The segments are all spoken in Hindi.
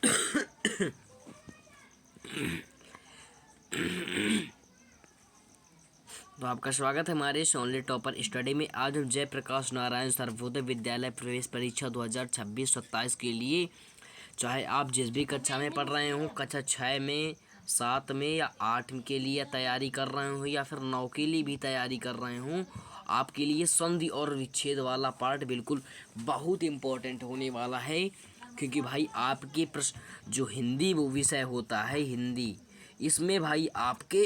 तो आपका स्वागत है हमारे ओनली टॉपर स्टडी में। आज हम जयप्रकाश नारायण सर्वोदय विद्यालय प्रवेश परीक्षा 2026-27 के लिए, चाहे आप जिस भी कक्षा में पढ़ रहे हो, कक्षा 6 में, 7 में या 8 के लिए तैयारी कर रहे हो या फिर 9 के लिए भी तैयारी कर रहे हो, आपके लिए संधि और विच्छेद वाला पार्ट बिल्कुल बहुत इम्पोर्टेंट होने वाला है। क्योंकि भाई आपके प्रश्न जो हिंदी वो विषय होता है हिंदी, इसमें भाई आपके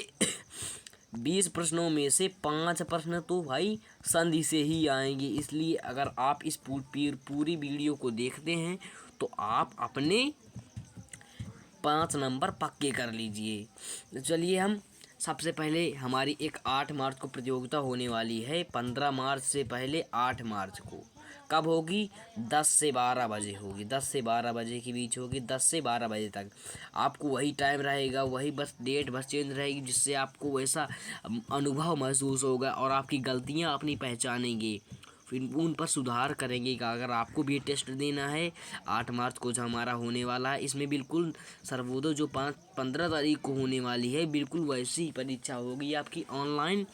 20 प्रश्नों में से 5 प्रश्न तो भाई संधि से ही आएंगे। इसलिए अगर आप इस पूरी वीडियो को देखते हैं तो आप अपने 5 नंबर पक्के कर लीजिए। तो चलिए हम सबसे पहले, हमारी एक 8 मार्च को प्रतियोगिता होने वाली है। 15 मार्च से पहले 8 मार्च को कब होगी? 10 से 12 बजे होगी। 10 से 12 बजे के बीच होगी। 10 से 12 बजे तक आपको वही टाइम रहेगा, वही बस डेट बस चेंज रहेगी, जिससे आपको वैसा अनुभव महसूस होगा और आपकी गलतियां अपनी पहचानेंगे, फिर उन पर सुधार करेंगे। कि अगर आपको भी टेस्ट देना है 8 मार्च को जो हमारा होने वाला है, इसमें बिल्कुल सर्वोदय जो 15 तारीख को होने वाली है, बिल्कुल वैसी ही परीक्षा होगी आपकी ऑनलाइन।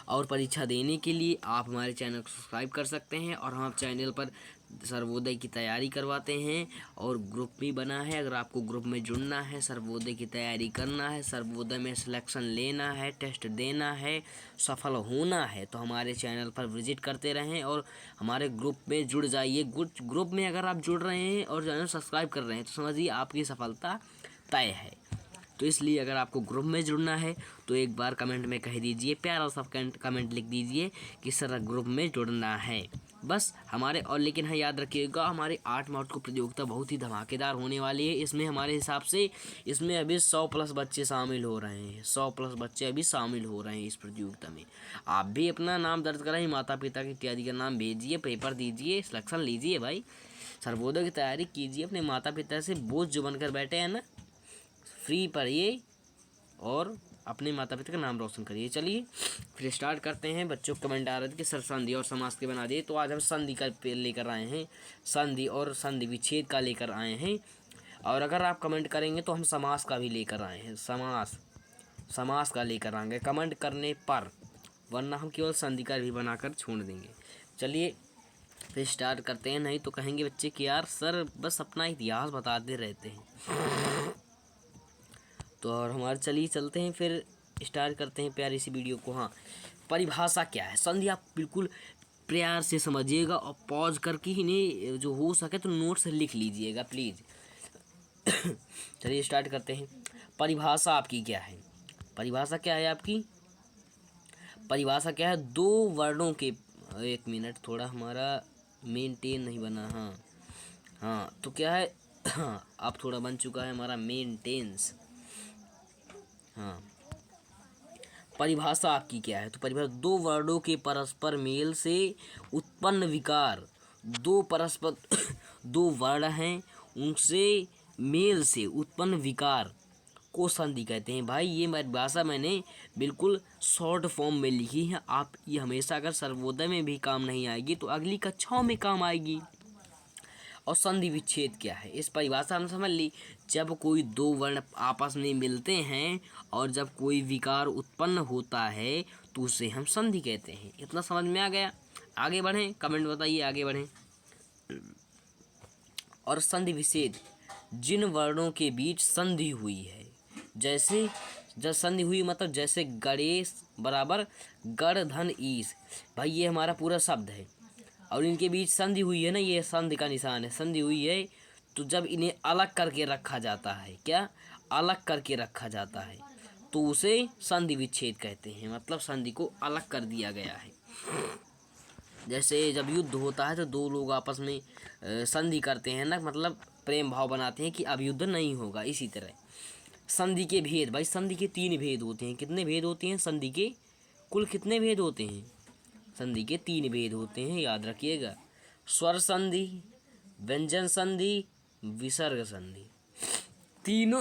और परीक्षा देने के लिए आप हमारे चैनल को सब्सक्राइब कर सकते हैं और हम चैनल पर सर्वोदय की तैयारी करवाते हैं और ग्रुप भी बना है। अगर आपको ग्रुप में जुड़ना है, सर्वोदय की तैयारी करना है, सर्वोदय में सिलेक्शन लेना है, टेस्ट देना है, सफल होना है, तो हमारे चैनल पर विजिट करते रहें और हमारे ग्रुप में जुड़ जाइए। ग्रुप में अगर आप जुड़ रहे हैं और चैनल सब्सक्राइब कर रहे हैं तो समझिए आपकी सफलता तय है। तो इसलिए अगर आपको ग्रुप में जुड़ना है तो एक बार कमेंट में कह दीजिए, प्यारा सा कमेंट लिख दीजिए कि सर ग्रुप में जुड़ना है बस हमारे। और लेकिन हाँ, याद रखिएगा हमारे 8 मार्च को प्रतियोगिता बहुत ही धमाकेदार होने वाली है। इसमें हमारे हिसाब से इसमें अभी 100+ बच्चे शामिल हो रहे हैं। 100+ बच्चे अभी शामिल हो रहे हैं इस प्रतियोगिता में। आप भी अपना नाम दर्ज कराइए, माता पिता की इत्यादि का नाम भेजिए, पेपर दीजिए, सिलेक्शन लीजिए भाई, सर्वोदय की तैयारी कीजिए। अपने माता पिता से बोझ जो बनकर बैठे हैं ना, फ्री पढ़िए और अपने माता पिता का नाम रोशन करिए। चलिए फिर स्टार्ट करते हैं। बच्चों को कमेंट आ रहे थे कि सर संधि और समास के बना दिए, तो आज हम संधि का लेकर आए हैं, संधि और संधि विच्छेद का लेकर आए हैं। और अगर आप कमेंट करेंगे तो हम समास का भी लेकर आए हैं, समास का लेकर आएंगे कमेंट करने पर, वरना हम केवल संधि का भी बनाकर छोड़ देंगे। चलिए फिर स्टार्ट करते हैं, नहीं तो कहेंगे बच्चे कि यार सर बस अपना इतिहास बताते रहते हैं। तो और हमारे चलिए चलते हैं, फिर स्टार्ट करते हैं प्यारी सी वीडियो को। हाँ, परिभाषा क्या है संधि, आप बिल्कुल प्यार से समझिएगा और पॉज करके इन्हें जो हो सके तो नोट्स लिख लीजिएगा प्लीज़। चलिए स्टार्ट करते हैं। परिभाषा आपकी क्या है? परिभाषा क्या है आपकी? परिभाषा क्या है? 2 वर्णों के, एक मिनट, थोड़ा हमारा मेंटेन नहीं बना। हाँ हाँ, तो क्या है? हाँ, अब थोड़ा बन चुका है हमारा मेंटेन्स। हाँ, परिभाषा आपकी क्या है? तो परिभाषा 2 वर्णों के परस्पर मेल से उत्पन्न विकार, 2 वर्ण हैं उनसे मेल से उत्पन्न विकार को संधि कहते हैं। भाई ये परिभाषा मैंने बिल्कुल शॉर्ट फॉर्म में लिखी है। आप ये हमेशा अगर सर्वोदय में भी काम नहीं आएगी तो अगली कक्षाओं में काम आएगी। और संधि विच्छेद क्या है? इस परिभाषा हम समझ ली, जब कोई 2 वर्ण आपस में मिलते हैं और जब कोई विकार उत्पन्न होता है तो उसे हम संधि कहते हैं। इतना समझ में आ गया? आगे बढ़ें, कमेंट बताइए, आगे बढ़ें। और संधि विच्छेद, जिन वर्णों के बीच संधि हुई है, जैसे जब संधि हुई मतलब जैसे गणेश बराबर गण धन ईश, भाई ये हमारा पूरा शब्द है और इनके बीच संधि हुई है ना, ये संधि का निशान है, संधि हुई है। तो जब इन्हें अलग करके रखा जाता है, क्या अलग करके रखा जाता है, तो उसे संधि विच्छेद कहते हैं। मतलब संधि को अलग कर दिया गया है। जैसे जब युद्ध होता है तो 2 लोग आपस में संधि करते हैं ना, मतलब प्रेम भाव बनाते हैं कि अब युद्ध नहीं होगा। इसी तरह संधि के भेद, भाई संधि के 3 भेद होते हैं। कितने भेद होते हैं संधि के? कुल कितने भेद होते हैं? संधि के 3 भेद होते हैं, याद रखिएगा। स्वर संधि, व्यंजन संधि, विसर्ग संधि, तीनों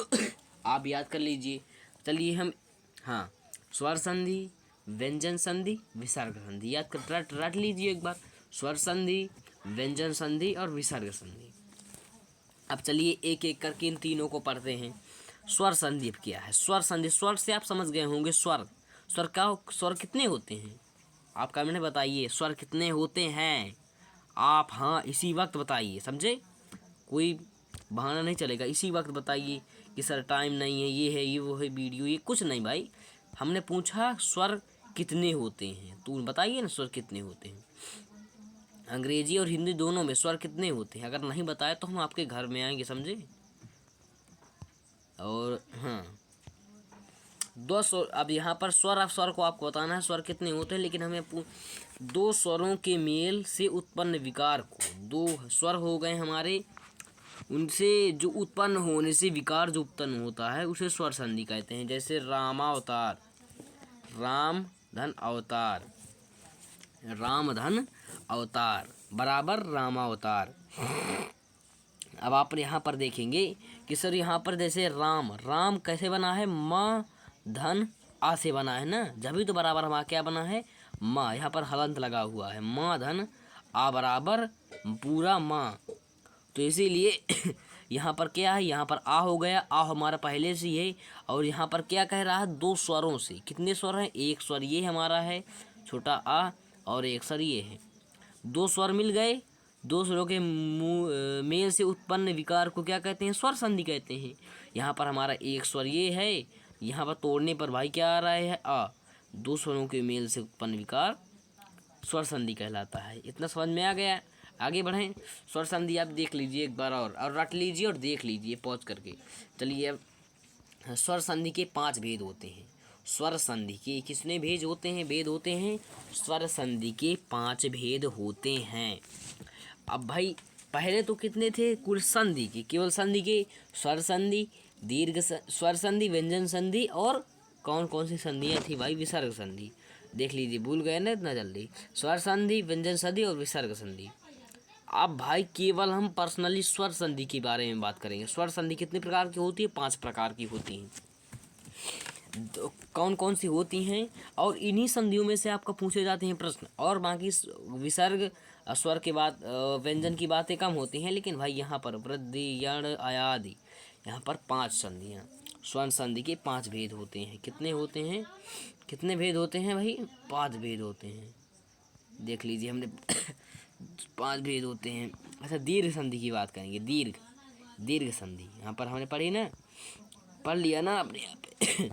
आप याद कर लीजिए। चलिए हम, हाँ, स्वर संधि, व्यंजन संधि, विसर्ग संधि याद कर रट लीजिए एक बार। स्वर संधि, व्यंजन संधि और विसर्ग संधि। अब चलिए एक एक करके इन तीनों को पढ़ते हैं। स्वर संधि क्या है? स्वर संधि, स्वर से आप समझ गए होंगे। स्वर, स्वर कितने होते हैं? आप कमेंट में बताइए स्वर कितने होते हैं। आप हाँ इसी वक्त बताइए, समझे? कोई बहाना नहीं चलेगा, इसी वक्त बताइए कि सर टाइम नहीं है, ये है, ये वो है, वीडियो, ये कुछ नहीं भाई। हमने पूछा स्वर कितने होते हैं, तो बताइए ना स्वर कितने होते हैं। अंग्रेजी और हिंदी दोनों में स्वर कितने होते हैं? अगर नहीं बताया तो हम आपके घर में आएंगे, समझे? और हाँ, दो स्वर। अब यहाँ पर स्वर, आप स्वर को आपको बताना है स्वर कितने होते हैं, लेकिन हमें दो स्वरों के मेल से उत्पन्न विकार को, दो स्वर हो गए हमारे, उनसे जो उत्पन्न होने से विकार जो उत्पन्न होता है उसे स्वर संधि कहते हैं। जैसे रामावतार, राम धन अवतार, राम धन अवतार बराबर रामावतार। अब आप यहाँ पर देखेंगे कि सर यहाँ पर जैसे राम, राम कैसे बना है? माँ धन आ से बना है ना, जब भी तो बराबर हमारा क्या बना है? माँ। यहाँ पर हलंत लगा हुआ है, माँ धन आ बराबर पूरा माँ, तो इसीलिए यहाँ पर क्या है? यहाँ पर आ हो गया, आ हमारा पहले से ही है। और यहाँ पर क्या कह रहा है? दो स्वरों से। कितने स्वर हैं? एक स्वर ये हमारा है छोटा आ, और एक स्वर ये है। दो स्वर मिल गए, दो स्वरों के मेल से उत्पन्न विकार को क्या कहते हैं? स्वर संधि कहते हैं। यहाँ पर हमारा एक स्वर ये है, यहाँ पर तोड़ने पर भाई क्या आ रहा है? आ। दो स्वरों के मेल से उत्पन्न विकार स्वर संधि कहलाता है। इतना समझ में आ गया? आगे बढ़ें। स्वर संधि आप देख लीजिए एक बार और रट लीजिए और देख लीजिए पॉज करके। चलिए अब स्वर संधि के 5 भेद होते हैं। स्वर संधि के कितने भेद होते हैं? भेद होते हैं। स्वर संधि के 5 भेद होते हैं। अब भाई पहले तो कितने थे? कुल संधि के, केवल संधि के, स्वर संधि, दीर्घ स्वर संधि, व्यंजन संधि, और कौन कौन सी संधियाँ थी भाई? विसर्ग संधि। देख लीजिए, भूल गए ना इतना जल्दी। स्वर संधि, व्यंजन संधि और विसर्ग संधि। अब भाई केवल हम पर्सनली स्वर संधि के बारे में बात करेंगे। स्वर संधि कितने प्रकार की होती है? 5 प्रकार की होती हैं। तो कौन कौन सी होती हैं? और इन्हीं संधियों में से आपका पूछे जाते हैं प्रश्न। और बाकी विसर्ग स्वर के बाद व्यंजन की बातें कम होती हैं, लेकिन भाई यहाँ पर वृद्धि, यण, आयादि, यहाँ पर 5 संधियाँ। स्वर संधि के 5 भेद होते हैं। कितने होते हैं? कितने भेद होते हैं भाई? 5 भेद होते हैं। देख लीजिए, हमने 5 भेद होते हैं। अच्छा, दीर्घ संधि की बात करेंगे। दीर्घ संधि यहाँ पर हमने पढ़ी ना, पढ़ लिया ना अपने यहाँ पे।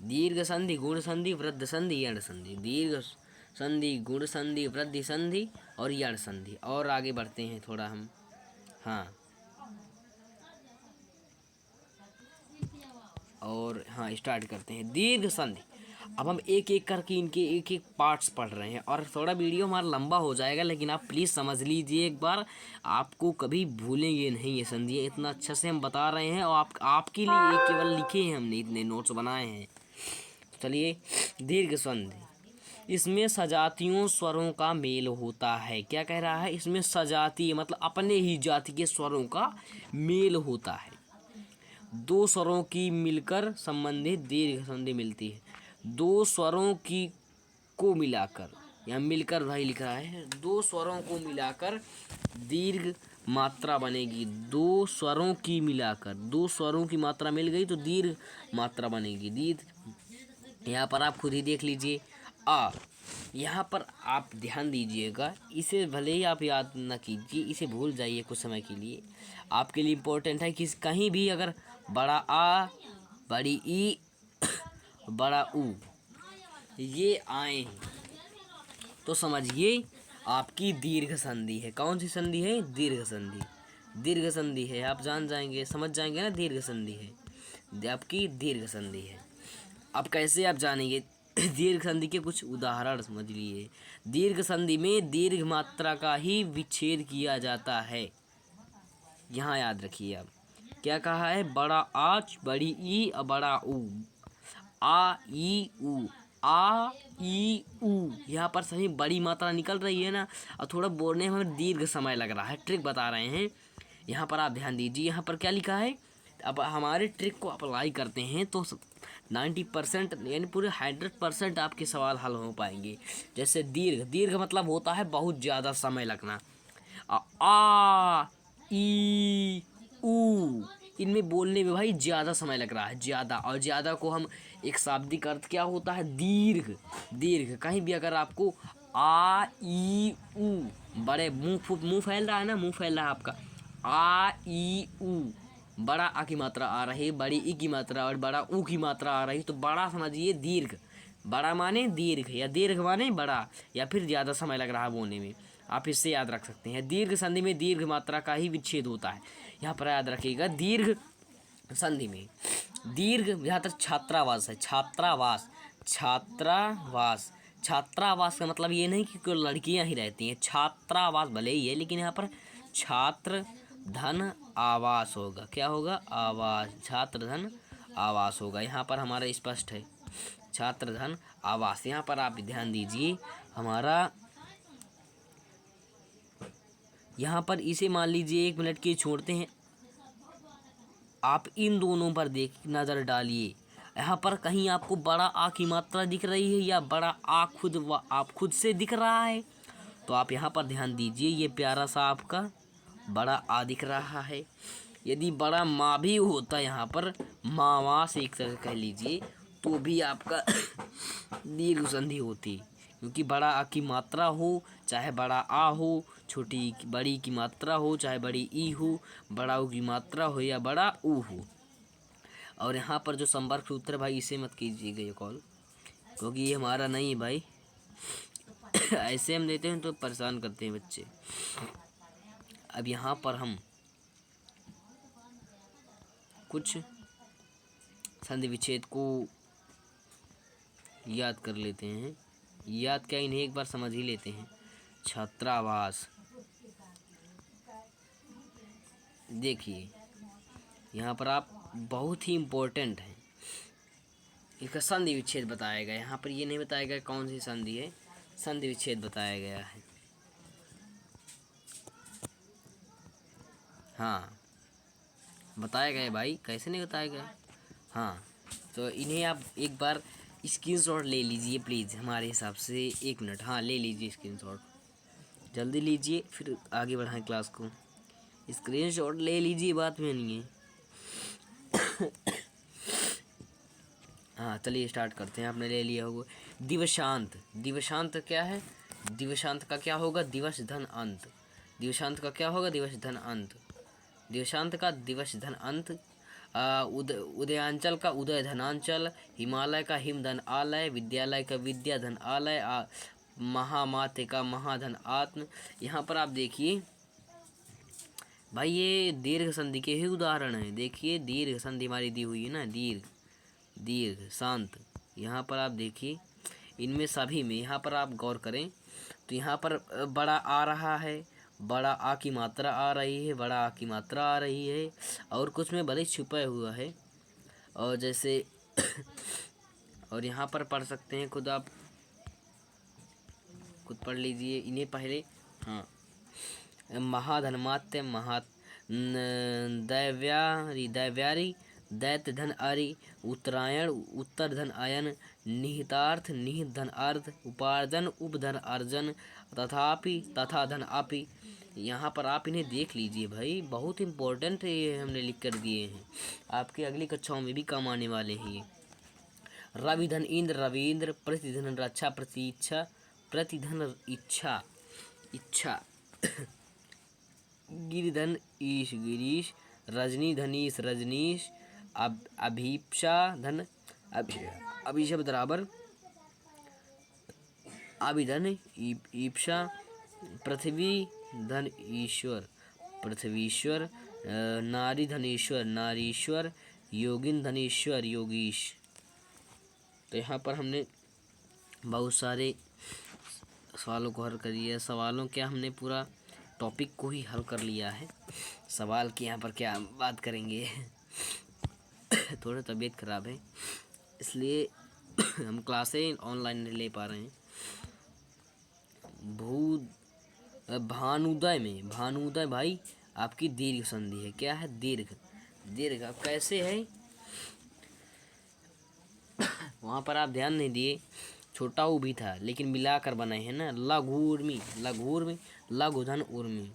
दीर्घ संधि, गुण संधि, वृद्ध संधि, यण संधि। दीर्घ संधि, गुण संधि, वृद्धि संधि और यण संधि। और आगे बढ़ते हैं थोड़ा हम। हाँ, और हाँ स्टार्ट करते हैं दीर्घ संधि। अब हम एक एक करके इनके एक एक पार्ट्स पढ़ रहे हैं, और थोड़ा वीडियो हमारा लंबा हो जाएगा, लेकिन आप प्लीज़ समझ लीजिए एक बार, आपको कभी भूलेंगे नहीं ये संधियाँ। इतना अच्छा से हम बता रहे हैं, और आपके लिए एक केवल लिखे हैं हमने, इतने नोट्स बनाए हैं। चलिए, दीर्घ संधि, इसमें सजातीयों स्वरों का मेल होता है। क्या कह रहा है? इसमें सजातीय मतलब अपने ही जाति के स्वरों का मेल होता है। दो स्वरों की मिलकर संबंधित दीर्घ संधि मिलती है। दो स्वरों की को मिलाकर, यहाँ मिलकर भाई लिख रहा है, दो स्वरों को मिलाकर दीर्घ मात्रा बनेगी। दो स्वरों की मिलाकर, दो स्वरों की मात्रा मिल गई तो दीर्घ मात्रा बनेगी। दीर्घ यहाँ पर आप खुद ही देख लीजिए। आ, यहाँ पर आप ध्यान दीजिएगा, इसे भले ही आप याद न कीजिए, इसे भूल जाइए कुछ समय के लिए। आपके लिए इम्पोर्टेंट है कि कहीं भी अगर बड़ा आ, बड़ी ई, बड़ा ऊ ये आए तो समझिए आपकी दीर्घ संधि है। कौन सी संधि है? दीर्घ संधि। दीर्घ संधि है, आप जान जाएंगे, समझ जाएंगे ना, दीर्घ संधि है, आपकी दीर्घ संधि है। अब कैसे आप जानेंगे? दीर्घ संधि के कुछ उदाहरण समझ लिए। दीर्घ संधि में दीर्घ मात्रा का ही विच्छेद किया जाता है। यहाँ याद रखिए आप क्या कहा है? बड़ा आ, बड़ी ई और बड़ा ऊ। आ ई ऊ, आ ई ऊ, यहाँ पर सही बड़ी मात्रा निकल रही है ना, और थोड़ा बोलने में हमें दीर्घ समय लग रहा है। ट्रिक बता रहे हैं, यहाँ पर आप ध्यान दीजिए। यहाँ पर क्या लिखा है? अब हमारे ट्रिक को अप्लाई करते हैं तो 90% यानी पूरे 100% आपके सवाल हल हो पाएंगे। जैसे दीर्घ, दीर्घ मतलब होता है बहुत ज़्यादा समय लगना। आ ई ऊ, इनमें बोलने में भाई ज़्यादा समय लग रहा है, ज़्यादा। और ज़्यादा को हम एक शाब्दिक अर्थ क्या होता है, दीर्घ। दीर्घ कहीं भी अगर आपको आ ई ऊ, बड़े मुंह फैल रहा है ना, मुंह फैल रहा है आपका, आ ई ऊ, बड़ा आ की मात्रा आ रही है, बड़ी ई की मात्रा और बड़ा ऊ की मात्रा आ रही है, तो बड़ा समझिए दीर्घ। बड़ा माने दीर्घ, या दीर्घ माने बड़ा, या फिर ज़्यादा समय लग रहा है बोलने में। आप इससे याद रख सकते हैं। दीर्घ संधि में दीर्घ मात्रा का ही विच्छेद होता है। यहाँ पर याद रखिएगा, दीर्घ संधि में दीर्घ, जहाँ तक छात्रावास है, छात्रावास, छात्रावास, छात्रावास का मतलब ये नहीं कि केवल लड़कियां ही रहती हैं, छात्रावास भले ही है, लेकिन यहाँ पर छात्र धन आवास होगा। क्या होगा, आवास, छात्र धन आवास होगा। यहाँ पर हमारा स्पष्ट है, छात्र धन आवास। यहाँ पर आप ध्यान दीजिए, हमारा यहाँ पर इसे मान लीजिए 1 मिनट के छोड़ते हैं, आप इन दोनों पर नज़र डालिए। यहाँ पर कहीं आपको बड़ा आ की मात्रा दिख रही है या बड़ा आ आप खुद से दिख रहा है, तो आप यहाँ पर ध्यान दीजिए, ये प्यारा सा आपका बड़ा आ दिख रहा है। यदि बड़ा माँ भी होता यहाँ पर, माँ से एक तरह कह लीजिए, तो भी आपका दीर्घ संधि होती, क्योंकि बड़ा आ की मात्रा हो, चाहे बड़ा आ हो, छोटी बड़ी की मात्रा हो, चाहे बड़ी ई हो, बड़ा ऊ की मात्रा हो या बड़ा ऊ हो। और यहाँ पर जो संपर्क सूत्र भाई, इसे मत कीजिएगा ये कॉल, क्योंकि ये हमारा नहीं है भाई। ऐसे हम देते हैं तो परेशान करते हैं बच्चे। अब यहाँ पर हम कुछ संधि विच्छेद को याद कर लेते हैं। याद क्या, इन्हें एक बार समझ ही लेते हैं। छात्रावास, देखिए यहाँ पर आप बहुत ही इम्पोर्टेंट है, इसका संधि विच्छेद बताया गया है। यहाँ पर ये नहीं बताया गया कौन सी संधि है, संधि विच्छेद बताया गया है। हाँ बताया गया भाई, कैसे नहीं बताया गया। हाँ, तो इन्हें आप एक बार स्क्रीनशॉट ले लीजिए प्लीज़, हमारे हिसाब से 1 मिनट। हाँ ले लीजिए स्क्रीनशॉट, जल्दी लीजिए, फिर आगे बढ़ाएं क्लास को। स्क्रीनशॉट ले लीजिए, बात में नहीं है। हाँ चलिए स्टार्ट करते हैं, आपने ले लिया होगा। दिवशांत, दिवशांत क्या है, दिवशांत का क्या होगा, दिवस धन अंत। दिवशांत का क्या होगा, दिवस धन अंत। दिवशांत का दिवस धन अंत। उदयांचल का उदय धनांचल। हिमालय का हिम धन आलय। विद्यालय का विद्या धन आलय। महामाते का महाधन आत्म। यहाँ पर आप देखिए भाई, ये दीर्घ संधि के ही उदाहरण है। देखिए दीर्घ संधि हमारी दी हुई है ना, दीर्घ, दीर्घ, शांत। यहाँ पर आप देखिए, इनमें सभी में यहाँ पर आप गौर करें तो यहाँ पर बड़ा आ रहा है, बड़ा आ की मात्रा आ रही है, बड़ा आ की मात्रा आ रही है, और कुछ में भले छुपा हुआ है। और जैसे और यहाँ पर पढ़ सकते हैं, खुद आप खुद पढ़ लीजिए इन्हें पहले। हाँ, महाधनमात्य, दैव्यारी, दैव्यारी, दैत्य धन आरी, उत्तरायण, उत्तर धन आयन, निहितार्थ, निहित धन अर्थ, उपार्जन, उपधन अर्जन, तथापि, तथा धन आपि। यहाँ पर आप इन्हें देख लीजिए भाई, बहुत इम्पोर्टेंट है, ये हमने लिख कर दिए हैं, आपकी अगली कक्षाओं में भी काम आने वाले हैं ये। रवि धन इंद्र, रविंद्र, प्रतिधन रक्षा, प्रतीक्षा, प्रतिधन इच्छा, इच्छा। गिरिधन ईश, गिरीश, रजनी धनीश, रजनीश, अभीप्सा धन अभिषेक बराबर अभिधन ईप्सा, पृथ्वी धन ईश्वर, पृथ्वीश्वर, नारी धनेश्वर, नारीश्वर, योगिन धनेश्वर, योगीश। तो यहाँ पर हमने बहुत सारे सवालों को हल कर लिया। सवालों क्या, हमने पूरा टॉपिक को ही हल कर लिया है। सवाल की यहाँ पर क्या बात करेंगे। थोड़ा तबीयत ख़राब है, इसलिए हम क्लासें ऑनलाइन नहीं ले पा रहे हैं। भानुदय में, भानुदय भाई आपकी दीर्घ संधि है। क्या है, दीर्घ, दीर्घ। अब कैसे है, वहाँ पर आप ध्यान नहीं दिए, छोटा ऊ भी था लेकिन मिलाकर बनाए हैं ना। लघु उर्मी, लघु उर्मी, लघु धन उर्मी,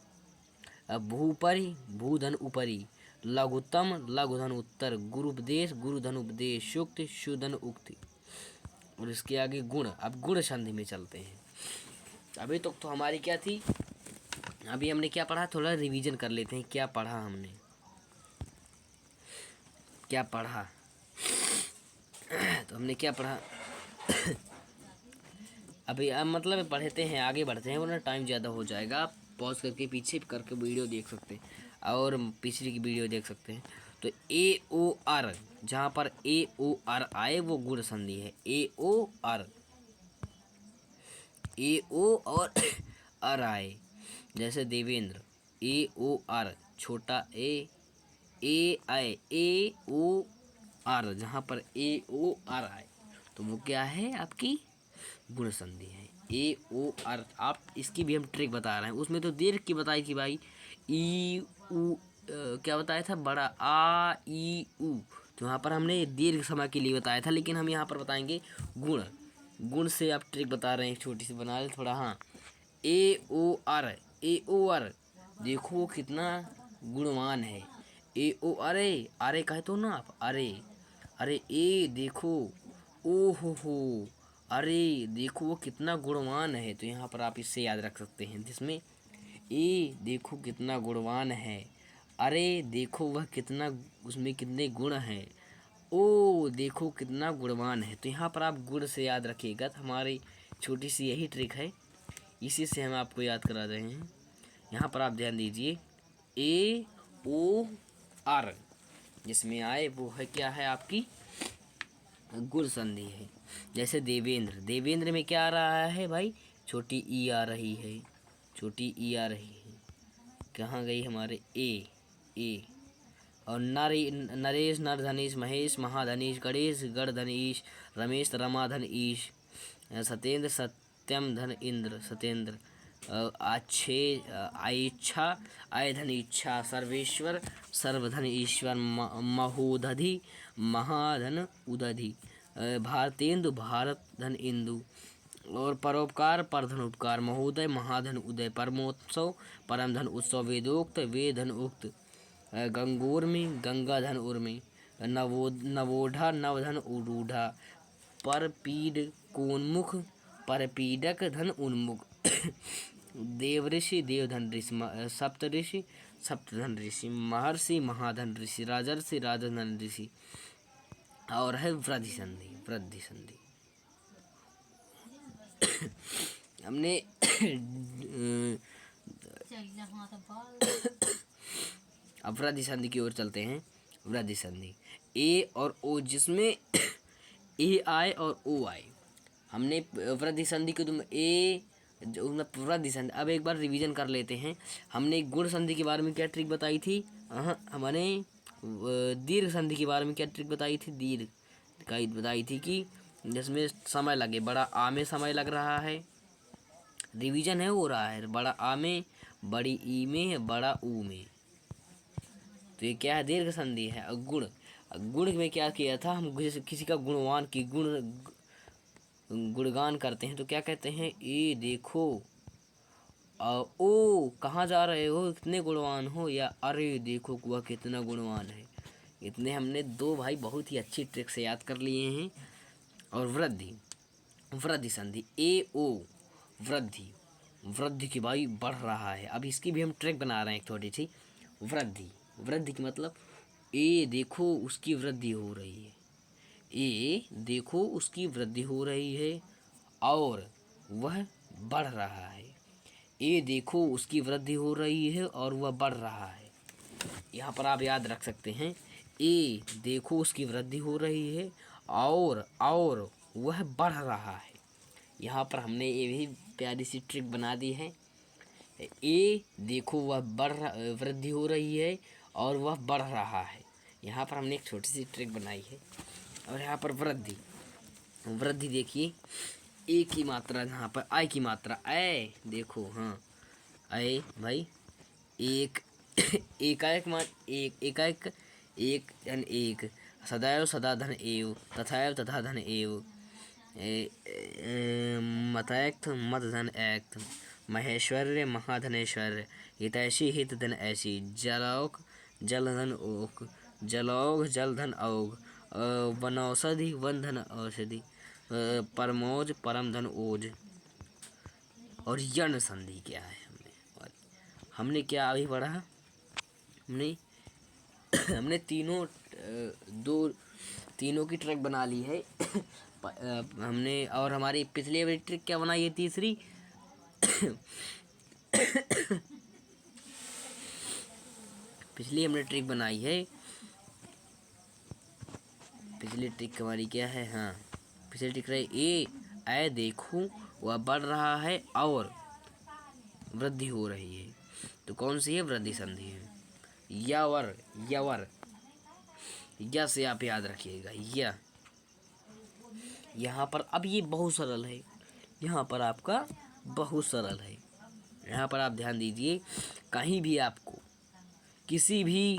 भूपरि भूधन उपरि, लघुत्तम लघुधन उत्तर, गुरुपदेश गुरुधन उपदेश, सुक्त सुधन उक्ति। और इसके आगे गुण। अब गुण संधि में चलते हैं। अभी तक तो हमारी क्या थी, अभी हमने क्या पढ़ा, थोड़ा रिवीजन कर लेते हैं। क्या पढ़ा हमने, क्या पढ़ा तो हमने क्या पढ़ा अभी अब मतलब पढ़ते हैं, आगे बढ़ते हैं, वरना टाइम ज़्यादा हो जाएगा। आप पॉज करके पीछे करके वीडियो देख सकते हैं और पिछली की वीडियो देख सकते हैं। तो ए ओ आर, जहाँ पर ए ओ आर आए वो गुण संधि है। ए ओ आर, ए ओ और आर आए, जैसे देवेंद्र, ए ओ आर, छोटा ए आए, ए ओ आर, जहाँ पर ए ओ आर आए तो वो क्या है, आपकी गुण संधि है। ए ओ आर। आप इसकी भी हम ट्रिक बता रहे हैं। उसमें तो दीर्घ की बताई थी भाई, ई उ क्या बताया था, बड़ा आ ई उ, तो यहाँ पर हमने दीर्घ समय के लिए बताया था, लेकिन हम यहाँ पर बताएंगे गुण। गुण से आप ट्रिक बता रहे हैं, एक छोटी सी बना ले थोड़ा। हाँ, ए ओ आर, ए ओ आर, देखो वो कितना गुणवान है। ए ओ अरे, अरे कहे तो ना आप, अरे अरे, ए देखो, ओ हो, अरे देखो वो कितना गुणवान है। तो यहाँ पर आप इससे याद रख सकते हैं, जिसमें ए देखो कितना गुणवान है, अरे देखो वह कितना, उसमें कितने गुण हैं, ओ देखो कितना गुणवान है। तो यहाँ पर आप गुण से याद रखिएगा। तो हमारी छोटी सी यही ट्रिक है, इसी से हम आपको याद करा रहे हैं। यहाँ पर आप ध्यान दीजिए, ए ओ आर जिसमें आए वो है क्या है, आपकी गुण संधि है। जैसे देवेंद्र, देवेंद्र में क्या आ रहा है भाई, छोटी ई आ रही है, छोटी ई आ रही है। कहाँ गई हमारे ए। और नरेश नरधनीश, महेश महाधनीश, गणेश गणधनीश, रमेश रमाधन ईश, सत्येंद्र सत्यम धन इंद्र, सत्येंद्र, अच्छे आइच्छा आय धन इच्छा, सर्वेश्वर सर्वधन ईश्वर, महोदधि महाधन उदधि, भारतेंदु भारत धन इंदु, और परोपकार परधन उपकार, महोदय महाधन उदय, परमोत्सव परम धन उत्सव, वेदोक्त वेदधन उक्त, गंगोर्मी गंगाधन उर्मी, नवोढ़ा नवधन उरूढ़ा, परपीड कोन्मुख परपीडक धन उन्मुख, देवऋषि देवधन ऋषि, सप्तऋषि सप्तधन ऋषि, महर्षि महाधन ऋषि, राजर्षि राजधन ऋषि। और है वृद्धि संधि, वृद्धि संधि हमने अब वृद्धि संधि की ओर चलते हैं। वृद्धि संधि, ए और ओ, जिसमें ए आए और ओ आए। हमने वृद्धि संधि को तुम ए वृद्धि संधि, अब एक बार रिवीजन कर लेते हैं। हमने गुण संधि के बारे में क्या ट्रिक बताई थी, हमने दीर्घ संधि के बारे में क्या ट्रिक बताई थी, दीर्घ का बताई थी कि जिसमें समय लगे, बड़ा आ में समय लग रहा है, रिवीजन है हो रहा है, बड़ा आ में, बड़ी ई में, बड़ा ऊ में, तो ये क्या है, दीर्घ संधि है। और गुण, गुण में क्या किया था, हम किसी का गुणवान की गुणगान करते हैं तो क्या कहते हैं, ए देखो, ओ कहाँ जा रहे हो, कितने गुणवान हो, या अरे देखो वह कितना गुणवान है। इतने हमने दो भाई बहुत ही अच्छी ट्रिक से याद कर लिए हैं। और वृद्धि, वृद्धि संधि, ए ओ, वृद्धि, वृद्धि की भाई बढ़ रहा है। अब इसकी भी हम ट्रिक बना रहे हैं एक थोड़ी सी। वृद्धि, वृद्धि की मतलब, ए देखो उसकी वृद्धि हो रही है, ए देखो उसकी वृद्धि हो रही है और वह बढ़ रहा है, ए देखो उसकी वृद्धि हो रही है और वह बढ़ रहा है। यहाँ पर आप याद रख सकते हैं, ए देखो उसकी वृद्धि हो रही है और वह बढ़ रहा है। यहाँ पर हमने ये भी प्यारी सी ट्रिक बना दी है, ए देखो वह वृद्धि हो रही है और वह बढ़ रहा है। यहाँ पर हमने एक छोटी सी ट्रिक बनाई है। और यहाँ पर वृद्धि, वृद्धि देखिए, ए की मात्रा, यहाँ पर आई की मात्रा, ए देखो, हाँ ए भाई, एक एकाएक मान, एकाएक, एक धन एक, सदैव सदा धन एव, तथैव तथा धन एव, मतैक्त मत धन ऐक्त, महेश्वर्य महाधनेश्वर्य, हितैषी हित धन ऐसी, जलौक जलधन ओक, जलौघ जलधन औघ, वनौषधि वन धन औषधि, परमोज परम धन ओज। और यण संधि क्या है और हमने क्या अभी पढ़ा, हमने हमने तीनों की ट्रिक बना ली है। हमने और हमारी पिछली वाली ट्रिक क्या बनाई है, तीसरी पिछली हमने ट्रिक बनाई है, पिछली ट्रिक हमारी क्या है, हाँ पिछली ट्रिक रही ए देखूं वह बढ़ रहा है और वृद्धि हो रही है, तो कौन सी है, वृद्धि संधि है। यवर यवर, या से आप याद रखिएगा, या यहाँ पर अब ये बहुत सरल है, यहाँ पर आपका बहुत सरल है। यहाँ पर आप ध्यान दीजिए, कहीं भी आपको किसी भी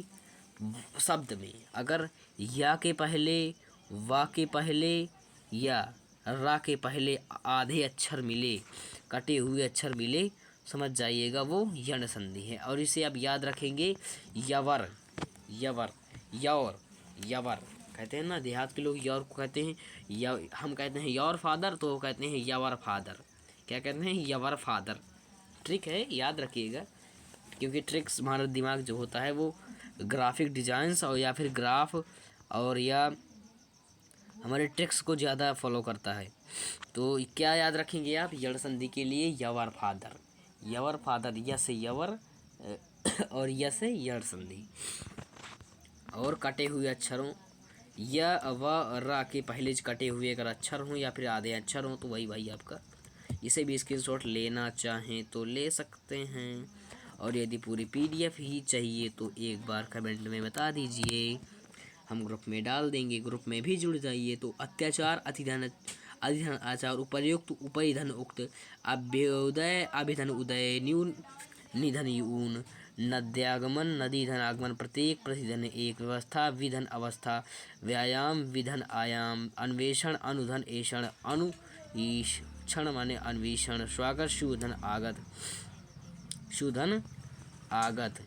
शब्द में अगर या के पहले, वा के पहले या रा के पहले आधे अक्षर मिले, कटे हुए अक्षर मिले, समझ जाइएगा वो यण संधि है। और इसे आप याद रखेंगे, यवर यवर, यौर यवर कहते हैं ना, देहात के लोग यौर को कहते हैं, या हम कहते हैं यौर फादर, तो वो कहते हैं यवर फादर। क्या कहते हैं, यवर फादर। ट्रिक है, याद रखिएगा, क्योंकि ट्रिक्स हमारा दिमाग जो होता है वो ग्राफिक डिजाइंस और या फिर ग्राफ और या हमारे ट्रिक्स को ज़्यादा फॉलो करता है। तो क्या याद रखेंगे आप, यण संधि के लिए यवर फादर, यवर फादर, य से यवर और य से यण संधि। और कटे हुए अक्षरों, य व रा के पहले कटे हुए अगर अक्षर हों या फिर आधे अक्षर हों तो वही भाई आपका। इसे भी स्क्रीनशॉट लेना चाहें तो ले सकते हैं, और यदि पूरी पीडीएफ ही चाहिए तो एक बार कमेंट में बता दीजिए, हम ग्रुप में डाल देंगे, ग्रुप में भी जुड़ जाइए। तो अत्याचार अतिधन अधिधन आचार, उपर्युक्त उपरिधन उक्त, अभ्युदय अभिधन उदय, न्यून निधन यून, नद्यागमन नदी धन आगमन, प्रत्येक प्रतिधन एक, व्यवस्था विधन अवस्था, व्यायाम विधन आयाम, अन्वेषण अनुधन ऐषण, अनु क्षण माने अन्वेषण, स्वागत शुधन आगत, शुधन आगत।